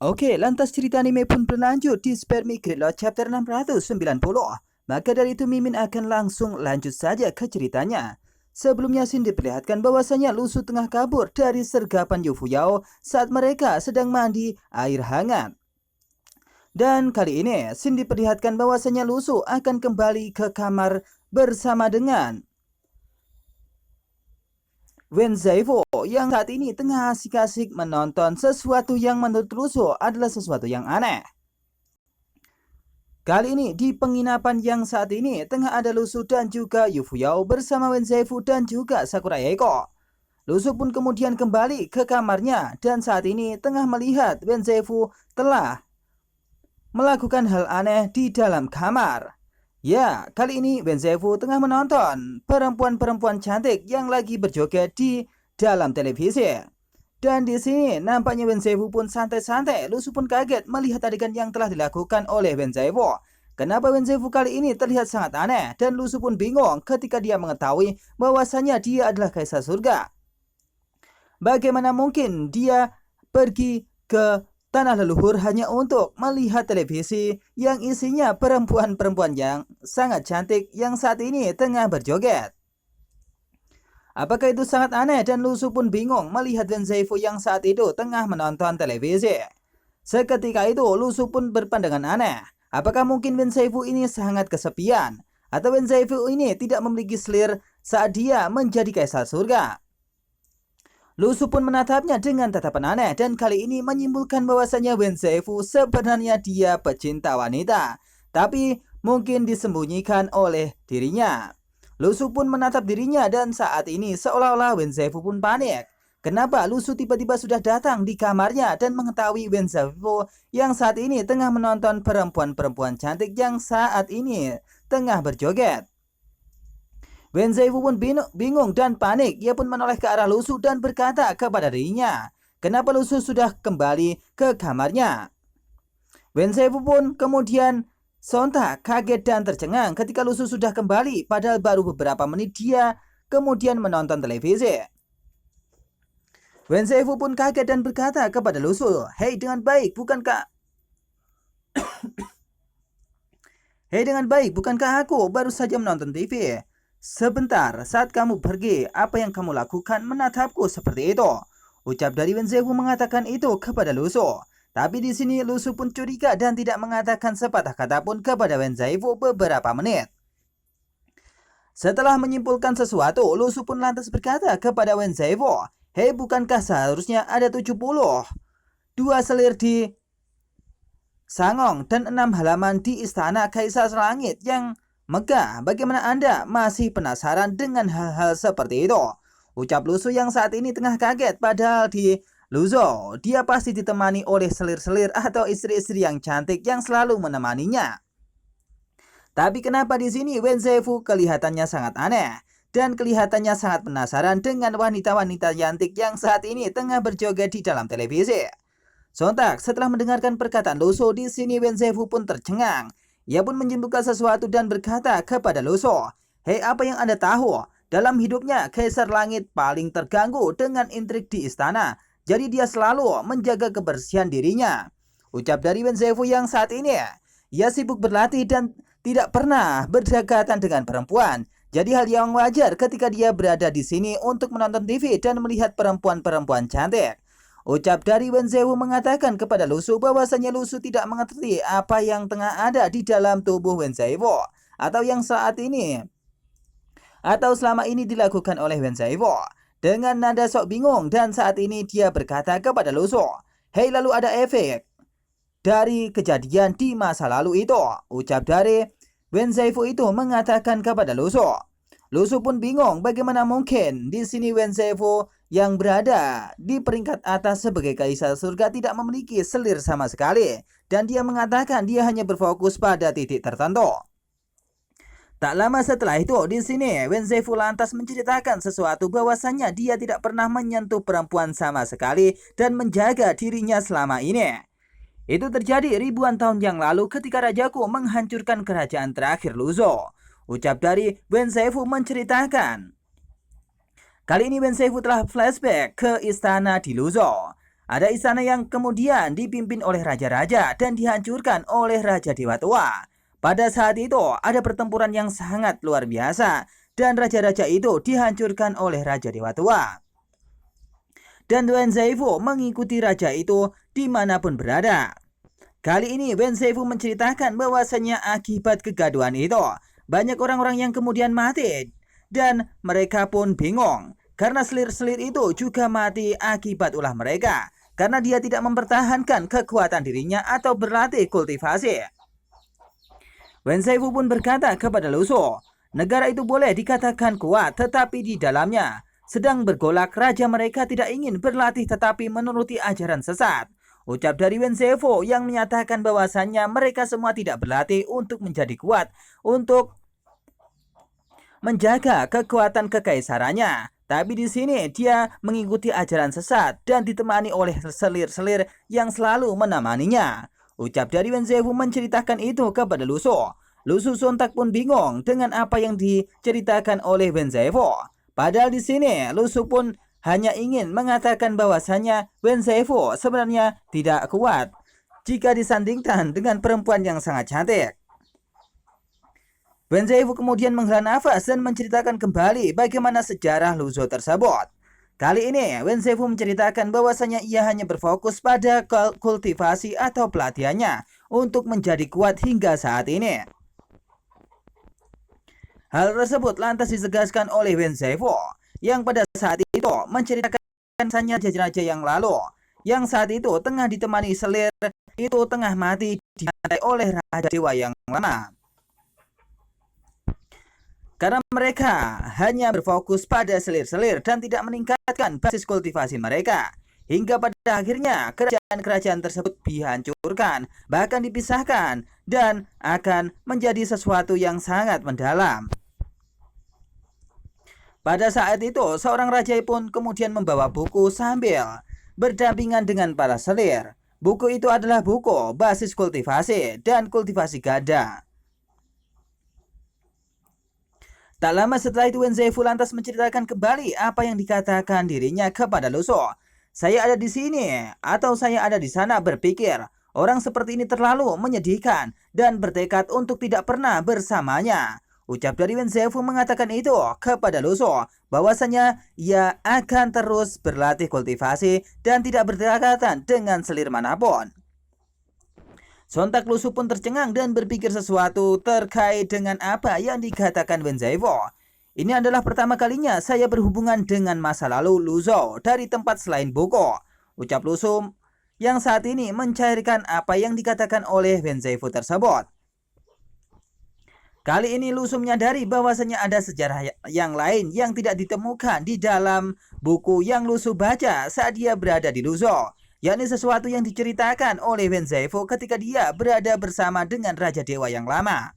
Oke, lantas cerita anime pun berlanjut di Spermi Gridlock chapter 690. Maka dari itu Mimin akan langsung lanjut saja ke ceritanya. Sebelumnya Shin diperlihatkan bahwasanya Lusu tengah kabur dari sergapan Yufuyao saat mereka sedang mandi air hangat. Dan kali ini Shin diperlihatkan bahwasanya Lusu akan kembali ke kamar bersama dengan Wen Zaifu yang saat ini tengah asik-asik menonton sesuatu yang menurut Lusu adalah sesuatu yang aneh. Kali ini di penginapan yang saat ini tengah ada Lusu dan juga Yufuyao bersama Wen Zaifu dan juga Sakura Eiko. Lusu pun kemudian kembali ke kamarnya dan saat ini tengah melihat Wen Zaifu telah melakukan hal aneh di dalam kamar. Ya, kali ini Wen Zaifu tengah menonton perempuan-perempuan cantik yang lagi berjoget di dalam televisi. Dan di sini nampaknya Wen Zaifu pun santai-santai. Lusu pun kaget melihat adegan yang telah dilakukan oleh Wen Zaifu. Kenapa Wen Zaifu kali ini terlihat sangat aneh dan Lusu pun bingung ketika dia mengetahui bahwasanya dia adalah kaisar surga. Bagaimana mungkin dia pergi ke tanah leluhur hanya untuk melihat televisi yang isinya perempuan-perempuan yang sangat cantik yang saat ini tengah berjoget. Apakah itu sangat aneh dan Lusu pun bingung melihat Wen Zaifu yang saat itu tengah menonton televisi. Seketika itu Lusu pun berpandangan aneh. Apakah mungkin Wen Zaifu ini sangat kesepian? Atau Wen Zaifu ini tidak memiliki selir saat dia menjadi kaisar surga? Lusu pun menatapnya dengan tatapan aneh dan kali ini menyimpulkan bahwasanya Wen Zaifu sebenarnya dia pecinta wanita, tapi mungkin disembunyikan oleh dirinya. Lusu pun menatap dirinya dan saat ini seolah-olah Wen Zaifu pun panik. Kenapa Lusu tiba-tiba sudah datang di kamarnya dan mengetahui Wen Zaifu yang saat ini tengah menonton perempuan-perempuan cantik yang saat ini tengah berjoget. Wen Zaifu pun bingung dan panik. Ia pun menoleh ke arah Lusu dan berkata kepada dirinya, kenapa Lusu sudah kembali ke kamarnya? Wen Zaifu pun kemudian sontak kaget dan tercengang ketika Lusu sudah kembali, padahal baru beberapa menit dia kemudian menonton televisi. Wen Zaifu pun kaget dan berkata kepada Lusu, hei dengan baik, bukankah aku baru saja menonton TV? Sebentar, saat kamu pergi, apa yang kamu lakukan menatapku seperti itu? Ucap dari Wen Zaifu mengatakan itu kepada Lusu. Tapi di sini Lusu pun curiga dan tidak mengatakan sepatah kata pun kepada Wen Zaifu beberapa menit. Setelah menyimpulkan sesuatu, Lusu pun lantas berkata kepada Wen Zaifu, hei bukankah seharusnya ada 72 selir di Sangong dan 6 halaman di istana Kaisar Langit yang megah, bagaimana Anda masih penasaran dengan hal-hal seperti itu? Ucap Lusu yang saat ini tengah kaget, padahal di Luzo dia pasti ditemani oleh selir-selir atau istri-istri yang cantik yang selalu menemaninya. Tapi kenapa di sini Wen Zaifu kelihatannya sangat aneh dan kelihatannya sangat penasaran dengan wanita-wanita cantik yang saat ini tengah berjoget di dalam televisi? Sontak setelah mendengarkan perkataan Lusu, di sini Wen Zaifu pun tercengang. Ia pun menyimpulkan sesuatu dan berkata kepada Lusu, hei apa yang Anda tahu? Dalam hidupnya, Kaisar Langit paling terganggu dengan intrik di istana. Jadi dia selalu menjaga kebersihan dirinya. Ucap dari Wen Zaifu yang saat ini, ia sibuk berlatih dan tidak pernah berdekatan dengan perempuan. Jadi hal yang wajar ketika dia berada di sini untuk menonton TV dan melihat perempuan-perempuan cantik. Ucap dari Wen Zaifu mengatakan kepada Lusu bahwasanya Lusu tidak mengerti apa yang tengah ada di dalam tubuh Wen Zaifu atau yang saat ini atau selama ini dilakukan oleh Wen Zaifu. Dengan nada sok bingung dan saat ini dia berkata kepada Lusu, hei lalu ada efek dari kejadian di masa lalu itu. Ucap dari Wen Zaifu itu mengatakan kepada Lusu. Lusu pun bingung bagaimana mungkin di sini Wen Zaifu yang berada di peringkat atas sebagai kaisar surga tidak memiliki selir sama sekali dan dia mengatakan dia hanya berfokus pada titik tertentu. Tak lama setelah itu di sini Wen Zaifu lantas menceritakan sesuatu bahwasanya dia tidak pernah menyentuh perempuan sama sekali dan menjaga dirinya selama ini. Itu terjadi ribuan tahun yang lalu ketika rajaku menghancurkan kerajaan terakhir Luzo. Ucap dari Wen Zaifu menceritakan. Kali ini Wen Zaifu telah flashback ke istana di Luzo. Ada istana yang kemudian dipimpin oleh raja-raja dan dihancurkan oleh Raja Dewa Tua. Pada saat itu ada pertempuran yang sangat luar biasa dan raja-raja itu dihancurkan oleh Raja Dewa Tua. Dan Wen Zaifu mengikuti raja itu dimanapun berada. Kali ini Wen Zaifu menceritakan bahwasanya akibat kegaduhan itu banyak orang-orang yang kemudian mati dan mereka pun bingung karena selir-selir itu juga mati akibat ulah mereka karena dia tidak mempertahankan kekuatan dirinya atau berlatih kultivasi. Wen Zaifu pun berkata kepada Lu Su, negara itu boleh dikatakan kuat tetapi di dalamnya sedang bergolak. Raja mereka tidak ingin berlatih tetapi menuruti ajaran sesat. Ucap dari Wen Zaifu yang menyatakan bahwasannya mereka semua tidak berlatih untuk menjadi kuat, untuk menjaga kekuatan kekaisarannya. Tapi di sini dia mengikuti ajaran sesat dan ditemani oleh selir-selir yang selalu menemaninya. Ucap dari Wen Zaifu menceritakan itu kepada Lu Su. Lu Su sontak pun bingung dengan apa yang diceritakan oleh Wen Zaifu. Padahal di sini Lu Su pun hanya ingin mengatakan bahwasanya Wen Zaifu sebenarnya tidak kuat jika disandingkan dengan perempuan yang sangat cantik. Wen Zaifu kemudian menghela nafas dan menceritakan kembali bagaimana sejarah Lu Su tersebut. Kali ini Wen Zaifu menceritakan bahwasanya ia hanya berfokus pada kultivasi atau pelatihannya untuk menjadi kuat hingga saat ini. Hal tersebut lantas ditegaskan oleh Wen Zaifu yang pada saat itu menceritakan hanya raja-raja yang lalu yang saat itu tengah ditemani selir itu tengah mati dibantai oleh Raja Dewa yang lama. Karena mereka hanya berfokus pada selir-selir dan tidak meningkatkan basis kultivasi mereka. Hingga pada akhirnya kerajaan-kerajaan tersebut dihancurkan, bahkan dipisahkan, dan akan menjadi sesuatu yang sangat mendalam. Pada saat itu, seorang raja pun kemudian membawa buku sambil berdampingan dengan para selir. Buku itu adalah buku basis kultivasi dan kultivasi ganda. Tak lama setelah itu Wen Zaifu lantas menceritakan kembali apa yang dikatakan dirinya kepada Lu Su. Saya ada di sini atau saya ada di sana berpikir orang seperti ini terlalu menyedihkan dan bertekad untuk tidak pernah bersamanya. Ucap dari Wen Zaifu mengatakan itu kepada Lu Su bahwasanya ia akan terus berlatih kultivasi dan tidak berdekatan dengan selir manapun. Sontak Lu Su pun tercengang dan berpikir sesuatu terkait dengan apa yang dikatakan Wen Zaifu. Ini adalah pertama kalinya saya berhubungan dengan masa lalu Lu Su dari tempat selain buku. Ucap Lu Su yang saat ini mencairkan apa yang dikatakan oleh Wen Zaifu tersebut. Kali ini Lu Su menyadari bahwasanya ada sejarah yang lain yang tidak ditemukan di dalam buku yang Lu Su baca saat dia berada di Lu Su, yakni sesuatu yang diceritakan oleh Wen Zaifu ketika dia berada bersama dengan Raja Dewa yang lama.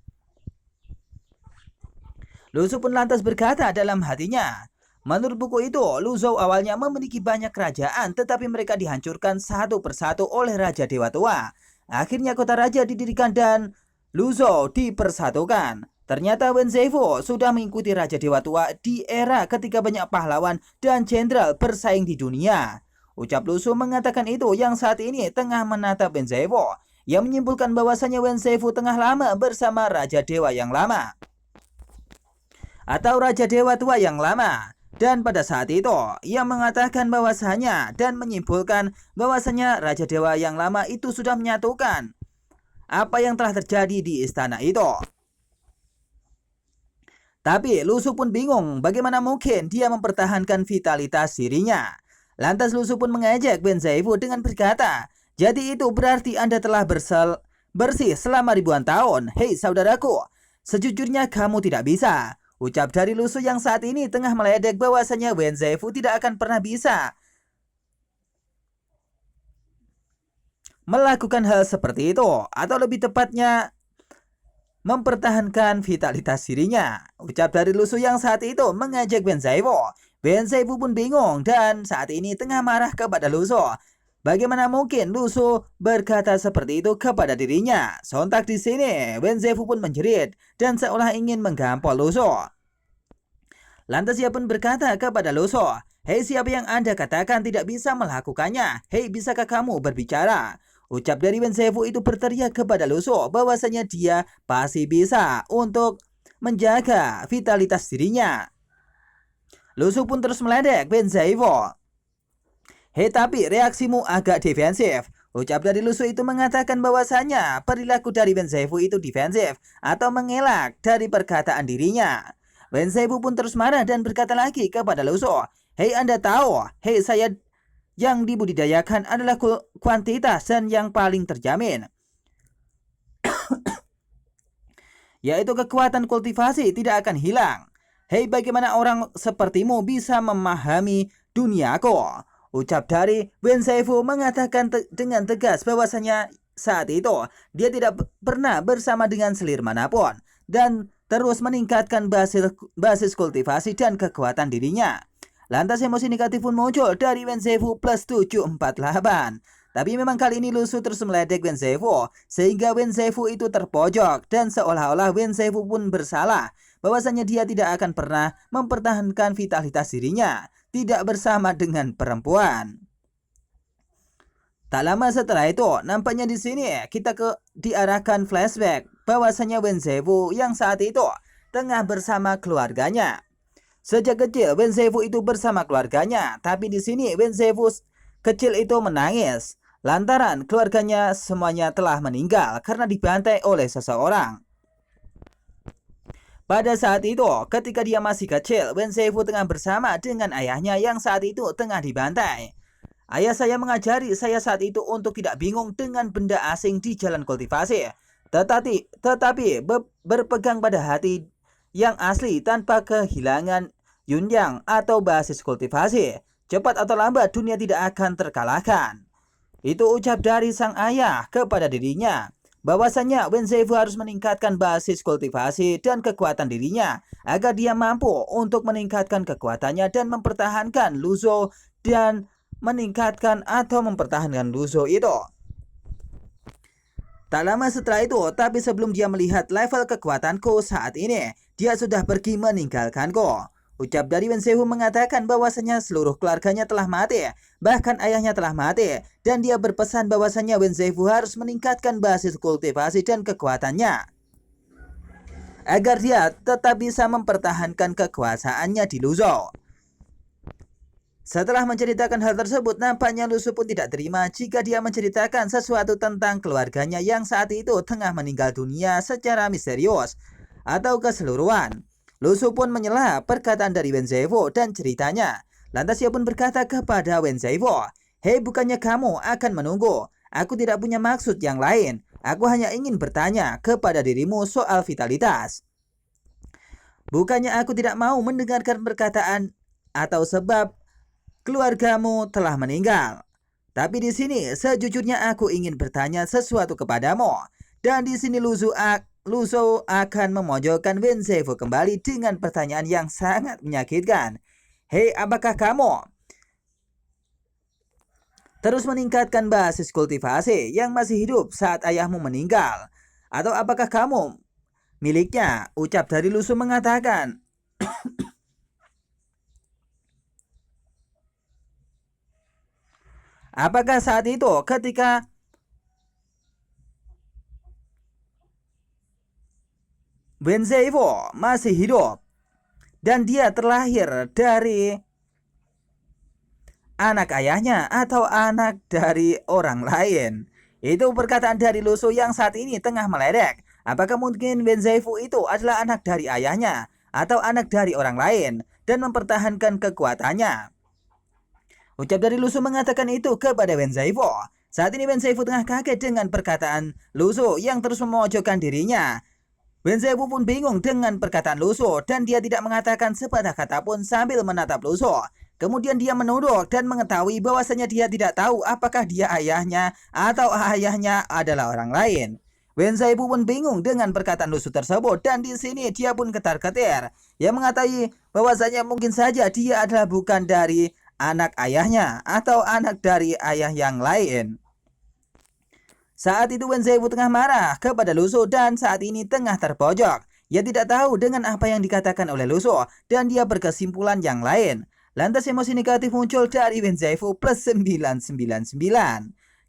Lu Su pun lantas berkata dalam hatinya, menurut buku itu, Lu Su awalnya memiliki banyak kerajaan tetapi mereka dihancurkan satu persatu oleh Raja Dewa Tua. Akhirnya kota raja didirikan dan Lu Su dipersatukan. Ternyata Wen Zaifu sudah mengikuti Raja Dewa Tua di era ketika banyak pahlawan dan jenderal bersaing di dunia. Ucap Lu Su mengatakan itu yang saat ini tengah menatap Wen Zaifu, yang menyimpulkan bahwasanya Wen Zaifu tengah lama bersama Raja Dewa yang lama atau Raja Dewa Tua yang lama. Dan pada saat itu ia mengatakan bahwasanya dan menyimpulkan bahwasanya Raja Dewa yang lama itu sudah menyatukan apa yang telah terjadi di istana itu. Tapi Lu Su pun bingung bagaimana mungkin dia mempertahankan vitalitas dirinya. Lantas Lu Su pun mengajak Wen Zaifu dengan berkata, jadi itu berarti Anda telah bersih selama ribuan tahun. Hei saudaraku, sejujurnya kamu tidak bisa. Ucap dari Lu Su yang saat ini tengah meledek bahwasanya Wen Zaifu tidak akan pernah bisa melakukan hal seperti itu, atau lebih tepatnya mempertahankan vitalitas dirinya. Ucap dari Lu Su yang saat itu mengajak Wen Zaifu. Wen Zaifu pun bingung dan saat ini tengah marah kepada Lu Su. Bagaimana mungkin Lu Su berkata seperti itu kepada dirinya? Sontak di sini Wen Zaifu pun menjerit dan seolah ingin menggampol Lu Su. Lantas ia pun berkata kepada Luso, "Hei, siapa yang Anda katakan tidak bisa melakukannya? Hei, bisakah kamu berbicara?" Ucap dari Wenzefu itu berteriak kepada Luso bahwasanya dia pasti bisa untuk menjaga vitalitas dirinya. Luso pun terus meledek Wenzefu. "Hei, tapi reaksimu agak defensif." Ucap dari Luso itu mengatakan bahwasanya perilaku dari Wenzefu itu defensif atau mengelak dari perkataan dirinya. Wenzefu pun terus marah dan berkata lagi kepada Luso, "Hei, Anda tahu, hei, saya yang dibudidayakan adalah kuantitas dan yang paling terjamin, yaitu kekuatan kultivasi tidak akan hilang. Hei, bagaimana orang sepertimu bisa memahami duniaku?" Ucap dari Wenzefu mengatakan dengan tegas bahwasanya saat itu dia tidak pernah bersama dengan selir manapun dan terus meningkatkan basis kultivasi dan kekuatan dirinya. Lantas emosi negatif pun muncul dari Wenzefu plus 748. Tapi memang kali ini Luso terus meledek Wenzefu sehingga Wenzefu itu terpojok dan seolah-olah Wenzefu pun bersalah bahwasanya dia tidak akan pernah mempertahankan vitalitas dirinya tidak bersama dengan perempuan. Tak lama setelah itu, nampaknya di sini kita diarahkan flashback bahwasanya Wenzefu yang saat itu tengah bersama keluarganya. Sejak kecil Wenzefu itu bersama keluarganya, tapi di sini Wenzefu kecil itu menangis lantaran keluarganya semuanya telah meninggal karena dibantai oleh seseorang. Pada saat itu, ketika dia masih kecil, Wenzefu tengah bersama dengan ayahnya yang saat itu tengah dibantai. "Ayah saya mengajari saya saat itu untuk tidak bingung dengan benda asing di jalan kultivasi, tetapi berpegang pada hati yang asli tanpa kehilangan yunyang atau basis kultivasi. Cepat atau lambat dunia tidak akan terkalahkan." Itu ucap dari sang ayah kepada dirinya bahwasanya Wenzefu harus meningkatkan basis kultivasi dan kekuatan dirinya agar dia mampu untuk meningkatkan kekuatannya dan mempertahankan Luso dan meningkatkan atau mempertahankan Luso itu. Tak lama setelah itu, tapi sebelum dia melihat level kekuatanku saat ini, dia sudah pergi meninggalkanku. Ucap dari Wenzefu mengatakan bahwasanya seluruh keluarganya telah mati, bahkan ayahnya telah mati, dan dia berpesan bahwasanya Wenzefu harus meningkatkan basis kultivasi dan kekuatannya agar dia tetap bisa mempertahankan kekuasaannya di Luso. Setelah menceritakan hal tersebut, nampaknya Luso pun tidak terima jika dia menceritakan sesuatu tentang keluarganya yang saat itu tengah meninggal dunia secara misterius atau keseluruhan. Luso pun menyela perkataan dari Wenzefu dan ceritanya. Lantas ia pun berkata kepada Wenzefu, "Hei, bukannya kamu akan menunggu? Aku tidak punya maksud yang lain. Aku hanya ingin bertanya kepada dirimu soal vitalitas. Bukannya aku tidak mau mendengarkan perkataan atau sebab keluargamu telah meninggal. Tapi di sini sejujurnya aku ingin bertanya sesuatu kepadamu." Dan di sini Luso akan memojokkan Wenzefu kembali dengan pertanyaan yang sangat menyakitkan. "Hei, apakah kamu terus meningkatkan basis kultivasi yang masih hidup saat ayahmu meninggal? Atau apakah kamu miliknya?" Ucap dari Luso mengatakan, apakah saat itu ketika Wenzefu masih hidup dan dia terlahir dari anak ayahnya atau anak dari orang lain? Itu perkataan dari Luso yang saat ini tengah meledek. Apakah mungkin Wenzefu itu adalah anak dari ayahnya atau anak dari orang lain dan mempertahankan kekuatannya? Ucap dari Luso mengatakan itu kepada Wenzefu. Saat ini Wenzefu tengah kaget dengan perkataan Luso yang terus memojokkan dirinya. Wenzefu pun bingung dengan perkataan Luso dan dia tidak mengatakan sepatah kata pun sambil menatap Luso. Kemudian dia menunduk dan mengetahui bahwasanya dia tidak tahu apakah dia ayahnya atau ayahnya adalah orang lain. Wenzefu pun bingung dengan perkataan Luso tersebut dan di sini dia pun ketar-ketir. Ia mengatakan bahwasanya mungkin saja dia adalah bukan dari anak ayahnya atau anak dari ayah yang lain. Saat itu Wenzefu tengah marah kepada Luso dan saat ini tengah terpojok. Ia tidak tahu dengan apa yang dikatakan oleh Lu Su dan dia berkesimpulan yang lain. Lantas emosi negatif muncul dari Wen Zaifu plus 999.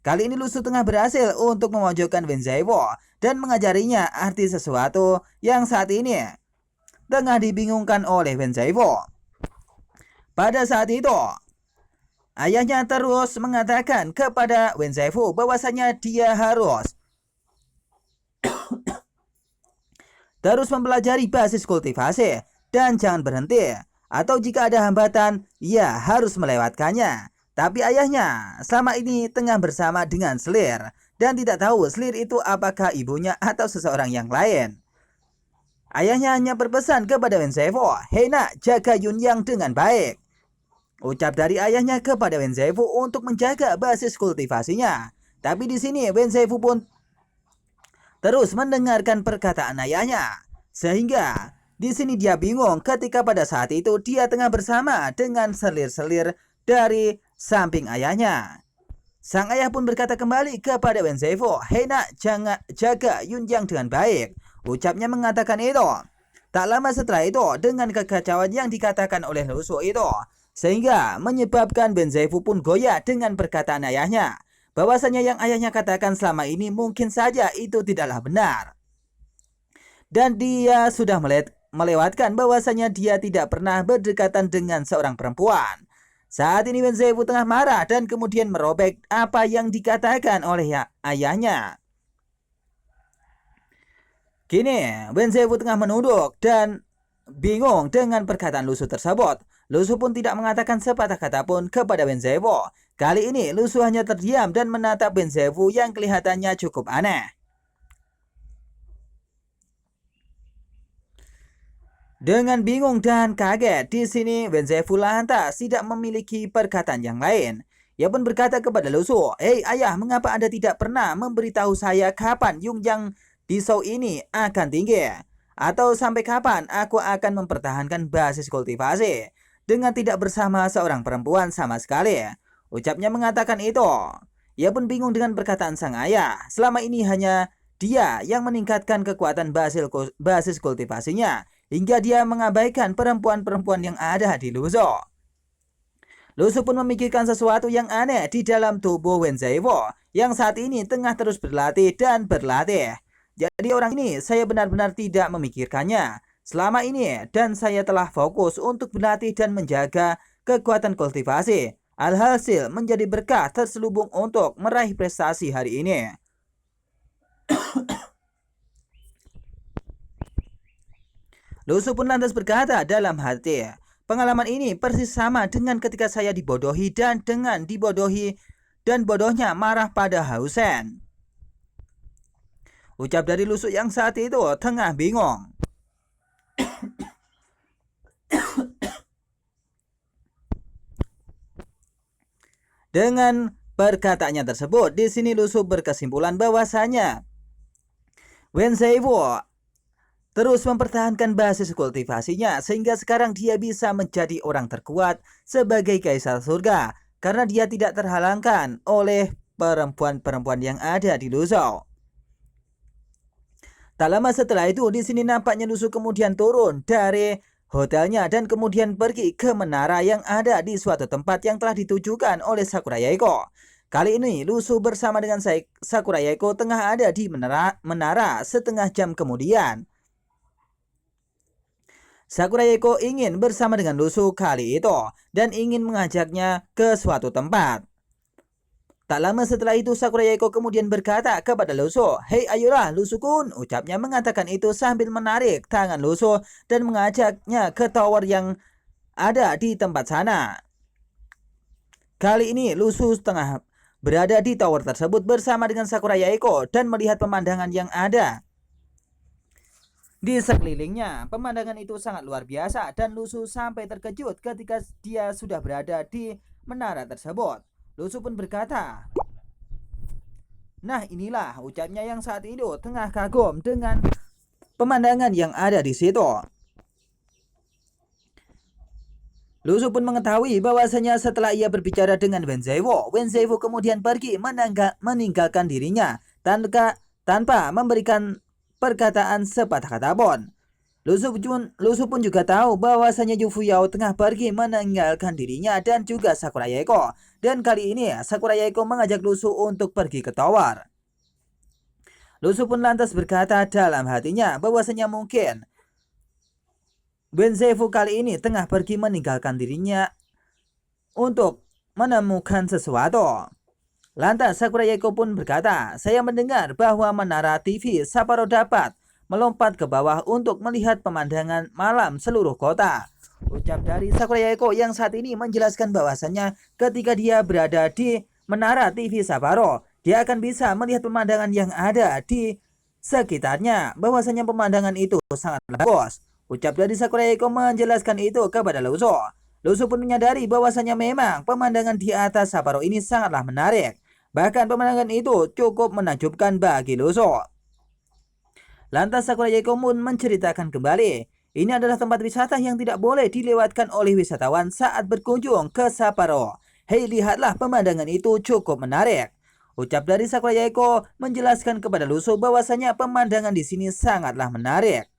Kali ini Lu Su tengah berhasil untuk memojokkan Wen Zaifu dan mengajarinya arti sesuatu yang saat ini tengah dibingungkan oleh Wen Zaifu. Pada saat itu, ayahnya terus mengatakan kepada Wen Zaifu bahwasanya dia harus terus mempelajari basis kultivasi dan jangan berhenti, atau jika ada hambatan, ia harus melewatkannya. Tapi ayahnya selama ini tengah bersama dengan Selir dan tidak tahu Selir itu apakah ibunya atau seseorang yang lain. Ayahnya hanya berpesan kepada Wen Zaifu, "Hei nak, jaga Yun Yang dengan baik." Ucap dari ayahnya kepada Wen Zaifu untuk menjaga basis kultivasinya. Tapi di sini Wen Zaifu pun terus mendengarkan perkataan ayahnya, sehingga di sini dia bingung ketika pada saat itu dia tengah bersama dengan selir-selir dari samping ayahnya. Sang ayah pun berkata kembali kepada Wen Zaifu, "Hei nak, jangan jaga Yun Yang dengan baik." Ucapnya mengatakan itu. Tak lama setelah itu, dengan kekacauan yang dikatakan oleh Lu Su itu, sehingga menyebabkan Wen Zaifu pun goyah dengan perkataan ayahnya, bahwasanya yang ayahnya katakan selama ini mungkin saja itu tidaklah benar. Dan dia sudah melewatkan bahwasanya dia tidak pernah berdekatan dengan seorang perempuan. Saat ini Wen Zaifu tengah marah dan kemudian merobek apa yang dikatakan oleh ayahnya. Kini Wen Zaifu tengah menunduk dan bingung dengan perkataan Lu Su tersebut. Lu Su pun tidak mengatakan sepatah kata pun kepada Wen Zaifu. Kali ini Lu Su hanya terdiam dan menatap Wen Zaifu yang kelihatannya cukup aneh. Dengan bingung dan kaget, di sini Wen Zaifu lantas tidak memiliki perkataan yang lain. Ia pun berkata kepada Lu Su, "Hei ayah, mengapa Anda tidak pernah memberitahu saya kapan Yun Yang di show ini akan tinggi? Atau sampai kapan aku akan mempertahankan basis kultivasi dengan tidak bersama seorang perempuan sama sekali?" Ucapnya mengatakan itu. Ia pun bingung dengan perkataan sang ayah. Selama ini hanya dia yang meningkatkan kekuatan basis kultivasinya, hingga dia mengabaikan perempuan-perempuan yang ada di Lu Su. Lu Su pun memikirkan sesuatu yang aneh di dalam tubuh Wen Zaifu yang saat ini tengah terus berlatih dan berlatih. Jadi orang ini saya benar-benar tidak memikirkannya selama ini, dan saya telah fokus untuk berlatih dan menjaga kekuatan kultivasi. Alhasil menjadi berkah terselubung untuk meraih prestasi hari ini. Lu Su pun lantas berkata dalam hati, "Pengalaman ini persis sama dengan ketika saya dibodohi dan dengan dibodohi dan bodohnya marah pada Hausen." Ucap dari Lu Su yang saat itu tengah bingung. Dengan perkataannya tersebut, di sini Lu Su berkesimpulan bahwasanya Wen Zaifu terus mempertahankan basis kultivasinya sehingga sekarang dia bisa menjadi orang terkuat sebagai kaisar surga karena dia tidak terhalangkan oleh perempuan-perempuan yang ada di Lu Su. Tak lama setelah itu, di sini nampaknya Lu Su kemudian turun dari hotelnya dan kemudian pergi ke menara yang ada di suatu tempat yang telah ditujukan oleh Sakura Yaeko. Kali ini Lu Su bersama dengan Sakura Yaeko tengah ada di menara setengah jam kemudian. Sakura Yaeko ingin bersama dengan Lu Su kali itu dan ingin mengajaknya ke suatu tempat. Tak lama setelah itu Sakura Yaeko kemudian berkata kepada Lu Su, "Hei ayolah Lu Su-kun." Ucapnya mengatakan itu sambil menarik tangan Lu Su dan mengajaknya ke tower yang ada di tempat sana. Kali ini Lu Su tengah berada di tower tersebut bersama dengan Sakura Yaeko dan melihat pemandangan yang ada di sekelilingnya. Pemandangan itu sangat luar biasa dan Lu Su sampai terkejut ketika dia sudah berada di menara tersebut. Lu Su pun berkata, "Nah inilah," ucapnya yang saat itu tengah kagum dengan pemandangan yang ada di situ. Lu Su pun mengetahui bahwasanya setelah ia berbicara dengan Wen Zaifu kemudian pergi meninggalkan dirinya tanpa memberikan perkataan sepatah kata pun. Lusu pun juga tahu bahwasanya Yu Fuyao tengah pergi meninggalkan dirinya dan juga Sakurayeko. Dan kali ini Sakurayeko mengajak Lusu untuk pergi ke tower. Lusu pun lantas berkata dalam hatinya bahwasanya mungkin Wenzefu kali ini tengah pergi meninggalkan dirinya untuk menemukan sesuatu. Lantas Sakurayeko pun berkata, saya mendengar bahwa menara TV Sapporo dapat melompat ke bawah untuk melihat pemandangan malam seluruh kota. Ucap dari Sakurayeko yang saat ini menjelaskan bahwasannya ketika dia berada di menara TV Sapporo, dia akan bisa melihat pemandangan yang ada di sekitarnya, bahwasanya pemandangan itu sangat bagus. Ucap dari Sakurayeko menjelaskan itu kepada Lusu. Lusu pun menyadari bahwasanya memang pemandangan di atas Sapporo ini sangatlah menarik. Bahkan pemandangan itu cukup menakjubkan bagi Lusu. Lantas Sakurayeko pun menceritakan kembali, ini adalah tempat wisata yang tidak boleh dilewatkan oleh wisatawan saat berkunjung ke Sapporo. Hei, lihatlah pemandangan itu cukup menarik. Ucap dari Sakurayeko menjelaskan kepada Lusu bahwasanya pemandangan di sini sangatlah menarik.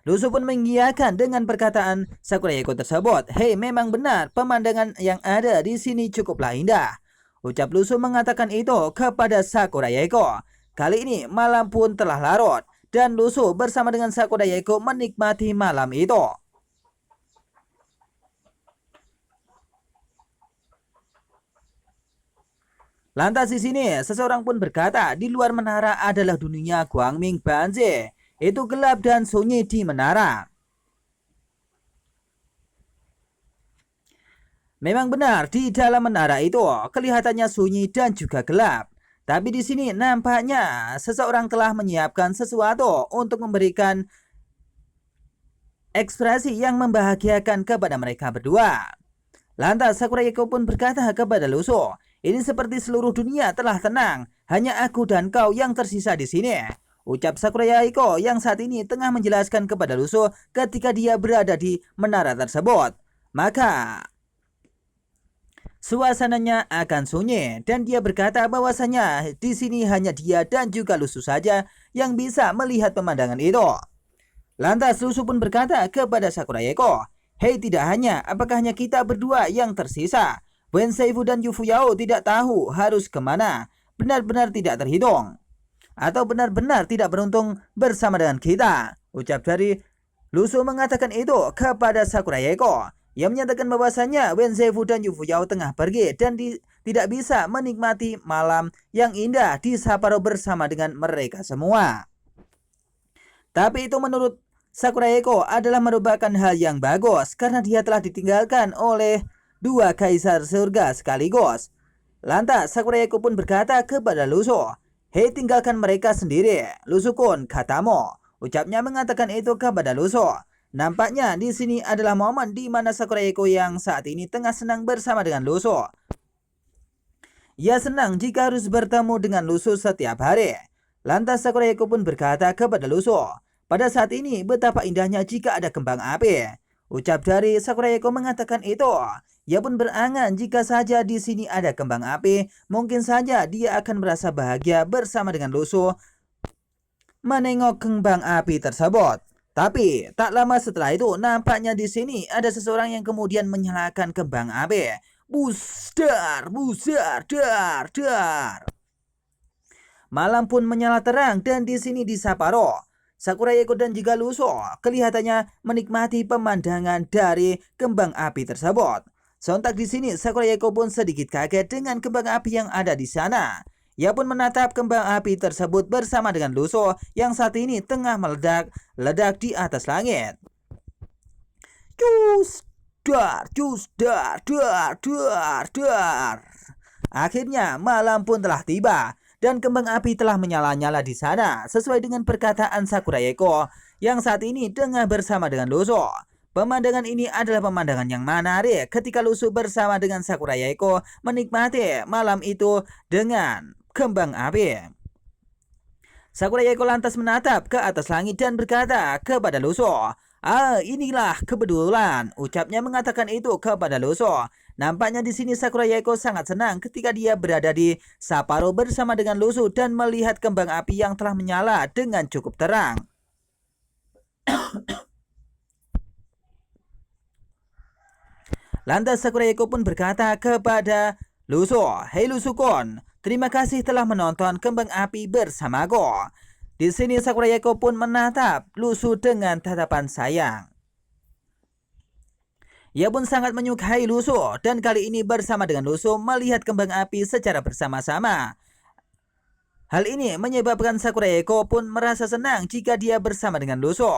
Lusu pun mengiyakan dengan perkataan Sakurayeko tersebut. Hei, memang benar pemandangan yang ada di sini cukuplah indah. Ucap Lusu mengatakan itu kepada Sakurayeko. Kali ini malam pun telah larut dan Lusu bersama dengan Sakurayeko menikmati malam itu. Lantas di sini seseorang pun berkata, di luar menara adalah dunia Guangming Banzi. Itu gelap dan sunyi di menara. Memang benar, di dalam menara itu kelihatannya sunyi dan juga gelap. Tapi di sini nampaknya seseorang telah menyiapkan sesuatu untuk memberikan ekspresi yang membahagiakan kepada mereka berdua. Lantas Sakurayeko pun berkata kepada Lusu, ini seperti seluruh dunia telah tenang, hanya aku dan kau yang tersisa di sini. Ucap Sakurayeko yang saat ini tengah menjelaskan kepada Lusu ketika dia berada di menara tersebut. Maka suasananya akan sunyi dan dia berkata bahwasanya di sini hanya dia dan juga Lusu saja yang bisa melihat pemandangan itu. Lantas Lusu pun berkata kepada Sakurayeko, hei, tidak hanya, apakah hanya kita berdua yang tersisa? Wenzefu dan Yu Fuyao tidak tahu harus kemana, benar-benar tidak terhitung. Atau benar-benar tidak beruntung bersama dengan kita. Ucap dari Lusu mengatakan itu kepada Sakurayeko. Ia menyatakan bahwasanya Wenzefu dan Yu Fuyao tengah pergi dan tidak bisa menikmati malam yang indah di Sapporo bersama dengan mereka semua. Tapi itu menurut Sakurayeko adalah merupakan hal yang bagus karena dia telah ditinggalkan oleh dua kaisar surga sekaligus. Lantas Sakurayeko pun berkata kepada Lusu, hei, tinggalkan mereka sendiri, Lusu-kun, katamu. Ucapnya mengatakan itu kepada Lusu. Nampaknya di sini adalah momen di mana Sakurayeko yang saat ini tengah senang bersama dengan Lusu. Ia senang jika harus bertemu dengan Lusu setiap hari. Lantas Sakurayeko pun berkata kepada Lusu, pada saat ini betapa indahnya jika ada kembang api. Ucap dari Sakurayeko mengatakan itu. Ia pun berangan jika saja di sini ada kembang api, mungkin saja dia akan merasa bahagia bersama dengan Lusu menengok kembang api tersebut. Tapi tak lama setelah itu nampaknya di sini ada seseorang yang kemudian menyalakan kembang api. Busdar, busdar, dar, dar. Malam pun menyala terang dan di sini di Sapporo, Sakurayeko dan juga Lusu kelihatannya menikmati pemandangan dari kembang api tersebut. Sontak di sini Sakurayeko pun sedikit kaget dengan kembang api yang ada di sana. Ia pun menatap kembang api tersebut bersama dengan Lusu yang saat ini tengah meledak-ledak di atas langit. Cus, dar, dar, dar. Akhirnya malam pun telah tiba dan kembang api telah menyala-nyala di sana sesuai dengan perkataan Sakurayeko yang saat ini tengah bersama dengan Lusu. Pemandangan ini adalah pemandangan yang menarik ketika Lusu bersama dengan Sakurayeko menikmati malam itu dengan kembang api. Sakurayeko lantas menatap ke atas langit dan berkata kepada Lusu, inilah kebetulan. Ucapnya mengatakan itu kepada Lusu. Nampaknya di sini Sakurayeko sangat senang ketika dia berada di Sapporo bersama dengan Lusu dan melihat kembang api yang telah menyala dengan cukup terang. Lantas Sakurayeko pun berkata kepada Lu Su, "Hei Lu Su-kun, terima kasih telah menonton kembang api bersamaku." Di sini Sakurayeko pun menatap Lu Su dengan tatapan sayang. Ia pun sangat menyukai Lu Su dan kali ini bersama dengan Lu Su melihat kembang api secara bersama-sama. Hal ini menyebabkan Sakurayeko pun merasa senang jika dia bersama dengan Lu Su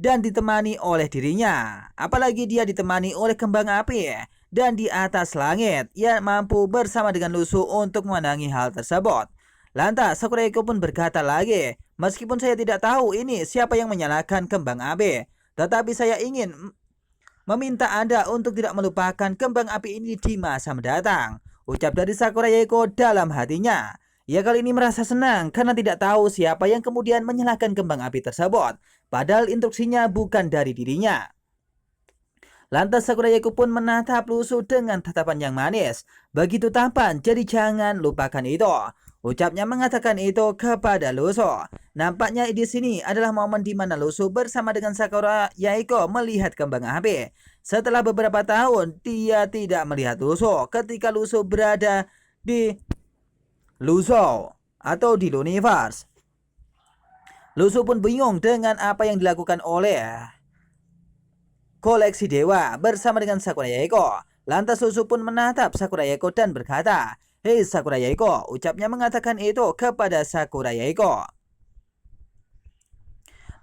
dan ditemani oleh dirinya. Apalagi dia ditemani oleh kembang api dan di atas langit. Ia mampu bersama dengan Lu Su untuk memenangi hal tersebut. Lantas Sakurayeko pun berkata lagi, "Meskipun saya tidak tahu ini siapa yang menyalakan kembang api, tetapi saya ingin meminta Anda untuk tidak melupakan kembang api ini di masa mendatang." Ucap dari Sakurayeko dalam hatinya. Ia kali ini merasa senang karena tidak tahu siapa yang kemudian menyalakan kembang api tersebut, padahal instruksinya bukan dari dirinya. Lantas Sakurayeko pun menatap Lu Su dengan tatapan yang manis. "Begitu tampan, jadi jangan lupakan itu." Ucapnya mengatakan itu kepada Lu Su. Nampaknya di sini adalah momen di mana Lu Su bersama dengan Sakurayeko melihat kembang api. Setelah beberapa tahun, dia tidak melihat Lu Su ketika Lu Su berada di Lu Su atau di Luniverse. Lu Su pun bingung dengan apa yang dilakukan oleh koleksi dewa bersama dengan Sakurayeko. Lantas Lu Su pun menatap Sakurayeko dan berkata, "Hei Sakurayeko," ucapnya mengatakan itu kepada Sakurayeko.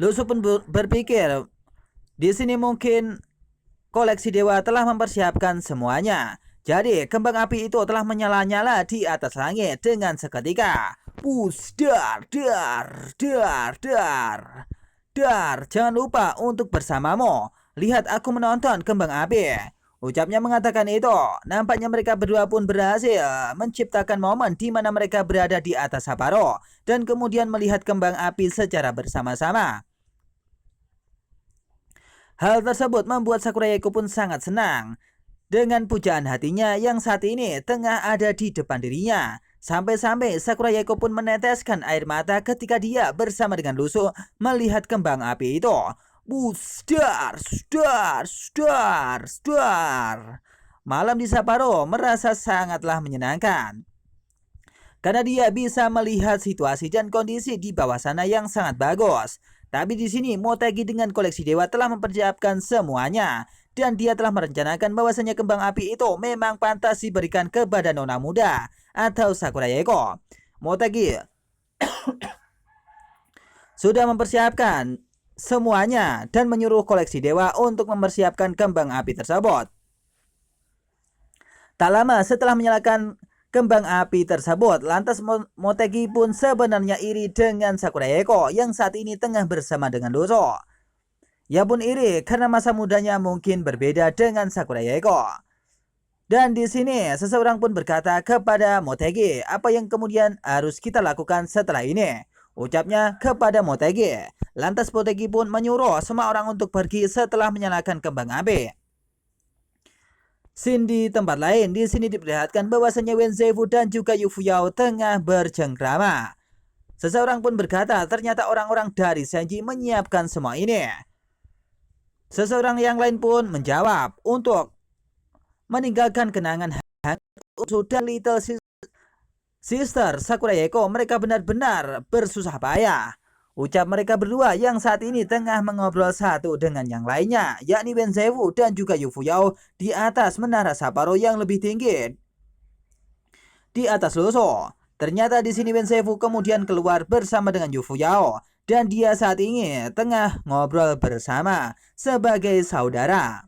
Lu Su pun berpikir, di sini mungkin koleksi dewa telah mempersiapkan semuanya. Jadi kembang api itu telah menyala-nyala di atas langit dengan seketika. Pus, dar, dar, dar, dar. Dar, jangan lupa untuk bersamamu. Lihat aku menonton kembang api. Ucapnya mengatakan itu. Nampaknya mereka berdua pun berhasil menciptakan momen di mana mereka berada di atas Sapporo dan kemudian melihat kembang api secara bersama-sama. Hal tersebut membuat Sakurayeko pun sangat senang dengan pujaan hatinya yang saat ini tengah ada di depan dirinya. Sampai-sampai Sakurayeko pun meneteskan air mata ketika dia bersama dengan Lu Su melihat kembang api itu. Dar, dar, dar, dar. Malam di Sapporo merasa sangatlah menyenangkan karena dia bisa melihat situasi dan kondisi di bawah sana yang sangat bagus. Tapi di sini Motegi dengan koleksi dewa telah mempersiapkan semuanya dan dia telah merencanakan bahwasanya kembang api itu memang pantas diberikan kepada nona muda atau Sakurayeko. Motegi sudah mempersiapkan semuanya dan menyuruh koleksi dewa untuk mempersiapkan kembang api tersebut. Tak lama setelah menyalakan kembang api tersebut, lantas Motegi pun sebenarnya iri dengan Sakurayeko yang saat ini tengah bersama dengan Lu Su. Ia pun iri karena masa mudanya mungkin berbeda dengan Sakurayeko. Dan di sini seseorang pun berkata kepada Motegi, "Apa yang kemudian harus kita lakukan setelah ini?" Ucapnya kepada Motegi. Lantas Motegi pun menyuruh semua orang untuk pergi setelah menyalakan kembang api. Scene di tempat lain, di sini diperlihatkan bahwasanya Wenzefu dan juga Yu Fuyao tengah bercengkrama. Seseorang pun berkata, ternyata orang-orang dari Senji menyiapkan semua ini. Seseorang yang lain pun menjawab, untuk meninggalkan kenangan dan Little Sister Sakurayeko, mereka benar-benar bersusah payah. Ucap mereka berdua yang saat ini tengah mengobrol satu dengan yang lainnya, yakni Wenzefu dan juga Yu Fuyao di atas menara Sapporo yang lebih tinggi di atas Lu Su. Ternyata di sini Wenzefu kemudian keluar bersama dengan Yu Fuyao dan dia saat ini tengah ngobrol bersama sebagai saudara.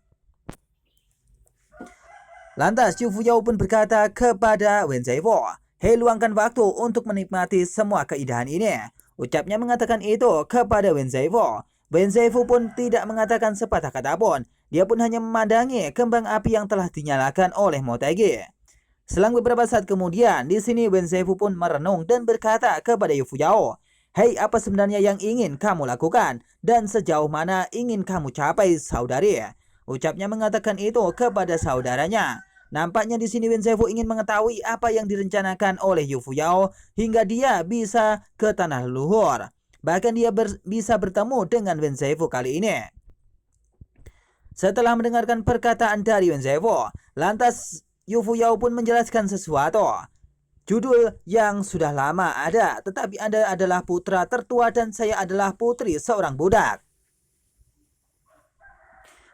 Lantas Yu Fuyao pun berkata kepada Wenzefu, "Hei, luangkan waktu untuk menikmati semua keindahan ini." Ucapnya mengatakan itu kepada Wenzefu. Wenzefu pun tidak mengatakan sepatah kata pun. Dia pun hanya memandangi kembang api yang telah dinyalakan oleh Motegi. Selang beberapa saat kemudian, di sini Wenzefu pun merenung dan berkata kepada Yu Fuyao, "Hei, apa sebenarnya yang ingin kamu lakukan? Dan sejauh mana ingin kamu capai, saudari?" Ucapnya mengatakan itu kepada saudaranya. Nampaknya di sini Wenzefu ingin mengetahui apa yang direncanakan oleh Yu Fuyao hingga dia bisa ke tanah leluhur. Bahkan dia bisa bertemu dengan Wen Zaifu kali ini. Setelah mendengarkan perkataan dari Wen Zaifu, lantas Yu Fuyao pun menjelaskan sesuatu. Judul yang sudah lama ada, tetapi Anda adalah putra tertua dan saya adalah putri seorang budak.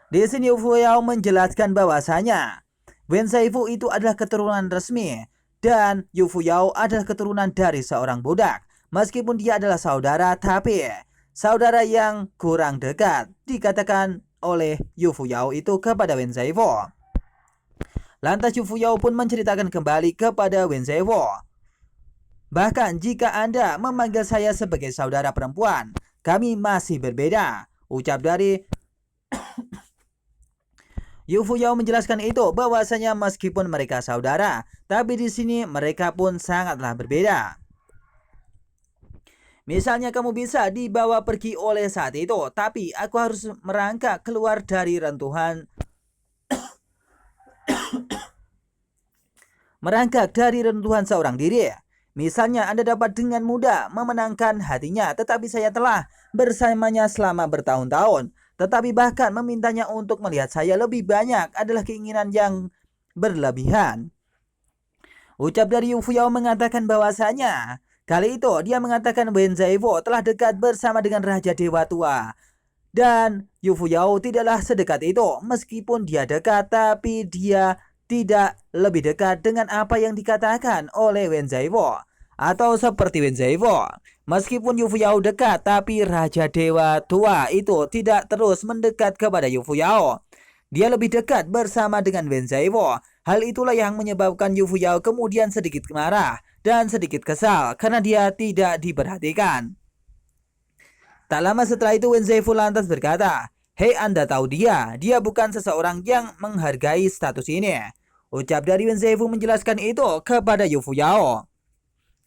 Di sini Yu Fuyao menjelaskan bahwasanya Wen Zaifu itu adalah keturunan resmi dan Yu Fuyao adalah keturunan dari seorang budak. Meskipun dia adalah saudara, tapi saudara yang kurang dekat, dikatakan oleh Yu Fuyao itu kepada Wen Zaifu. Lantas Yu Fuyao pun menceritakan kembali kepada Wen Zaifu. Bahkan jika Anda memanggil saya sebagai saudara perempuan, kami masih berbeda. Ucap dari Yu Fuyao menjelaskan itu bahwasanya meskipun mereka saudara, tapi di sini mereka pun sangatlah berbeda. Misalnya kamu bisa dibawa pergi oleh saat itu, tapi aku harus merangkak keluar dari rentuhan seorang diri. Misalnya Anda dapat dengan mudah memenangkan hatinya, tetapi saya telah bersamanya selama bertahun-tahun. Tetapi bahkan memintanya untuk melihat saya lebih banyak adalah keinginan yang berlebihan. Ucap dari Yu Fuyao mengatakan bahwasanya kali itu dia mengatakan Wen Zaifu telah dekat bersama dengan Raja Dewa Tua. Dan Yu Fuyao tidaklah sedekat itu. Meskipun dia dekat, tapi dia tidak lebih dekat dengan apa yang dikatakan oleh Wen Zaifu. Atau seperti Wen Zaifu, meskipun Yu Fuyao dekat, tapi Raja Dewa Tua itu tidak terus mendekat kepada Yu Fuyao. Dia lebih dekat bersama dengan Wen Zaifu. Hal itulah yang menyebabkan Yu Fuyao kemudian sedikit marah dan sedikit kesal karena dia tidak diperhatikan. Tak lama setelah itu Wen Zaifu lantas berkata, "Hei, Anda tahu dia bukan seseorang yang menghargai status ini." Ucap dari Wen Zaifu menjelaskan itu kepada Yu Fuyao.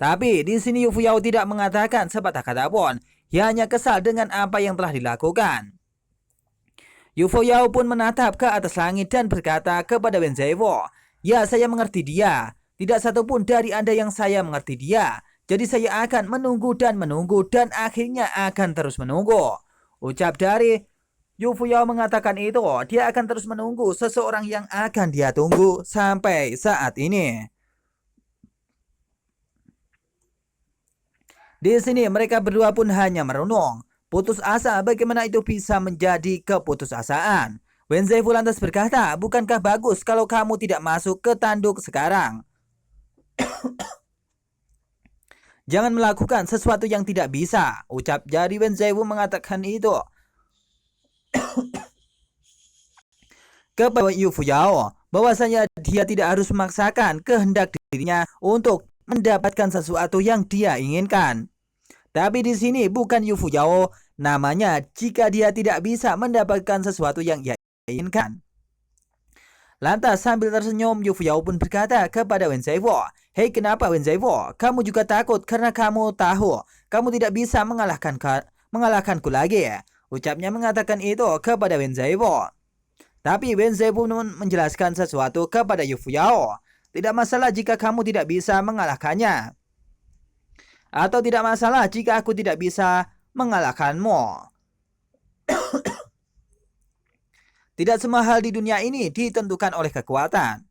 Tapi di sini Yu Fuyao tidak mengatakan sepatah kata pun. Ia hanya kesal dengan apa yang telah dilakukan. Yu Fuyao pun menatap ke atas langit dan berkata kepada Wen Zaifu, "Ya, saya mengerti dia. Tidak satupun dari Anda yang saya mengerti dia. Jadi saya akan menunggu dan akhirnya akan terus menunggu." Ucap dari Yu Fuyao mengatakan itu, dia akan terus menunggu seseorang yang akan dia tunggu sampai saat ini. Di sini mereka berdua pun hanya merenung, putus asa bagaimana itu bisa menjadi keputusasaan. Wen Zaifu lantas berkata, "Bukankah bagus kalau kamu tidak masuk ke tanduk sekarang? Jangan melakukan sesuatu yang tidak bisa." Ucap dari Wen Zaifu mengatakan itu kepada Yu Fuyao bahwasanya dia tidak harus memaksakan kehendak dirinya untuk mendapatkan sesuatu yang dia inginkan. Tapi di sini bukan Yu Fuyao namanya jika dia tidak bisa mendapatkan sesuatu yang ia inginkan. Lantas sambil tersenyum Yu Fuyao pun berkata kepada Wen Zaifu, "Hei, kenapa Wen Zaifu? Kamu juga takut karena kamu tahu kamu tidak bisa mengalahkanku lagi." Ucapnya mengatakan itu kepada Wen Zaifu. Tapi Wen Zaifu menjelaskan sesuatu kepada Yu Fuyao. "Tidak masalah jika kamu tidak bisa mengalahkannya. Atau tidak masalah jika aku tidak bisa mengalahkanmu. Tidak semua hal di dunia ini ditentukan oleh kekuatan."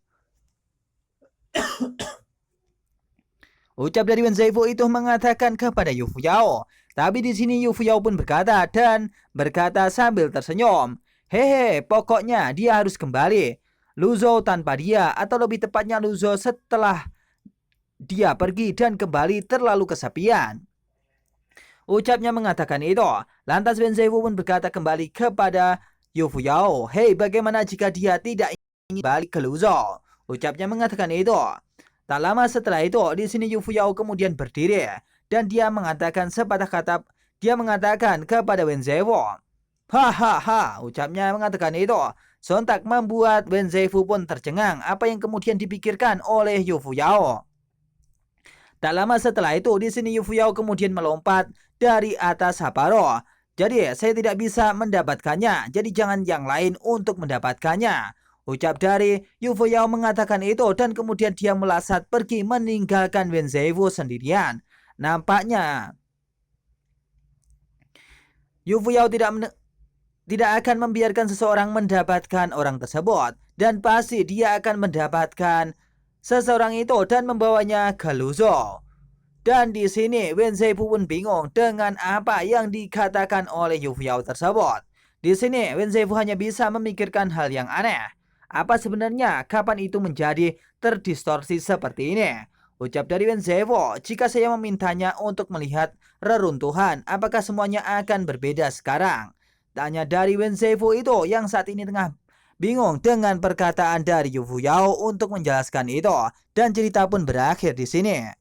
Ucap dari Wen Zaifu itu mengatakan kepada Yu Fuyao. Tapi di sini Yu Fuyao pun berkata sambil tersenyum, "Hehe, pokoknya dia harus kembali. Luzhou tanpa dia, atau lebih tepatnya Luzhou setelah dia pergi dan kembali terlalu kesepian." Ucapnya mengatakan itu. Lantas Wen Zaifu pun berkata kembali kepada Yu Fuyao, "Hei, bagaimana jika dia tidak ingin balik ke Luzhou?" Ucapnya mengatakan itu. Tak lama setelah itu, di sini Yu Fuyao kemudian berdiri dan dia mengatakan sepatah kata. Dia mengatakan kepada Wen Zaifu, "Hahaha." Ucapnya mengatakan itu. Sontak membuat Wen Zaifu pun tercengang apa yang kemudian dipikirkan oleh Yu Fuyao. Tak lama setelah itu, di sini Yu Fuyao kemudian melompat dari atas Haparo. "Jadi saya tidak bisa mendapatkannya, jadi jangan yang lain untuk mendapatkannya." Ucap dari Yu Fuyao mengatakan itu dan kemudian dia melesat pergi meninggalkan Wen Zaifu sendirian. Nampaknya Yu Fuyao tidak akan membiarkan seseorang mendapatkan orang tersebut, dan pasti dia akan mendapatkan seseorang itu dan membawanya ke Luzhou. Dan di sini Wen Zaifu pun bingung dengan apa yang dikatakan oleh Yu Fuyao tersebut. Di sini Wen Zaifu hanya bisa memikirkan hal yang aneh. Apa sebenarnya kapan itu menjadi terdistorsi seperti ini? Ucap dari Wen Zaifu, jika saya memintanya untuk melihat reruntuhan, apakah semuanya akan berbeda sekarang? Tanya dari Wen Zaifu itu yang saat ini tengah bingung dengan perkataan dari Yu Fuyao untuk menjelaskan itu, dan cerita pun berakhir di sini.